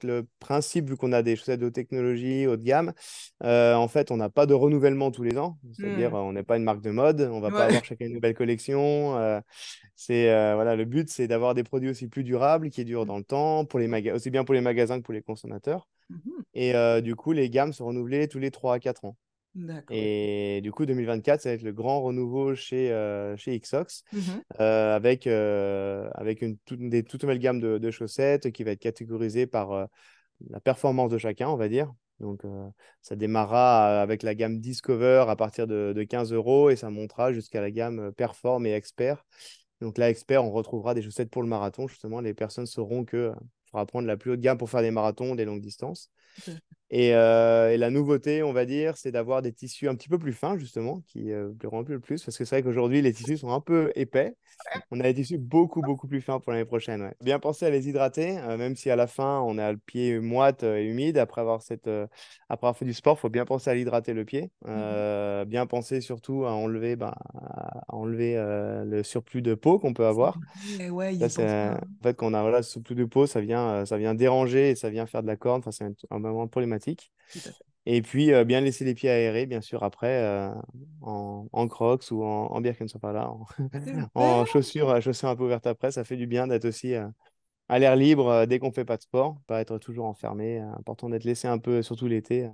le principe, vu qu'on a des chaussettes de haute technologie, haut de gamme, en fait, on n'a pas de renouvellement tous les ans. C'est-à-dire, Hmm. on n'est pas une marque de mode. On va pas Ouais. avoir chacun une nouvelle collection. Voilà, le but, c'est d'avoir des produits aussi plus durables, qui durent dans le temps, pour aussi bien pour les magasins que pour les consommateurs. Mhm. Et du coup, les gammes sont renouvelées tous les 3 à 4 ans. D'accord. Et du coup, 2024, ça va être le grand renouveau chez Xox, Mhm. avec des toute nouvelle gamme de chaussettes qui va être catégorisée par la performance de chacun, on va dire. Donc, ça démarrera avec la gamme Discover à partir de 15 euros et ça montera jusqu'à la gamme Perform et Expert. Donc là, Expert, on retrouvera des chaussettes pour le marathon. Justement, les personnes sauront que faudra prendre la plus haute gamme pour faire des marathons, des longues distances. Tout à fait. Et la nouveauté, on va dire, c'est d'avoir des tissus un petit peu plus fins, justement, qui plairont un peu le plus. Parce que c'est vrai qu'aujourd'hui, les tissus sont un peu épais. On a des tissus beaucoup, beaucoup plus fins pour l'année prochaine. Ouais. Bien penser à les hydrater, même si à la fin, on a le pied moite et humide. Après avoir fait du sport, il faut bien penser à l'hydrater le pied. Mhm. Bien penser surtout à enlever le surplus de peau qu'on peut C'est avoir. vrai, ouais, Ça, y c'est, penser, en hein. fait, quand on a voilà, ce surplus de peau, ça vient déranger et ça vient faire de la corne. Enfin, c'est un moment problématique. Tout à fait. Et puis, bien laisser les pieds aérés, bien sûr, après, en Crocs ou en Birkenstock, en, Super. en chaussures un peu ouvertes après. Ça fait du bien d'être aussi à l'air libre dès qu'on fait pas de sport, pas être toujours enfermé. Important d'être laissé un peu, surtout l'été.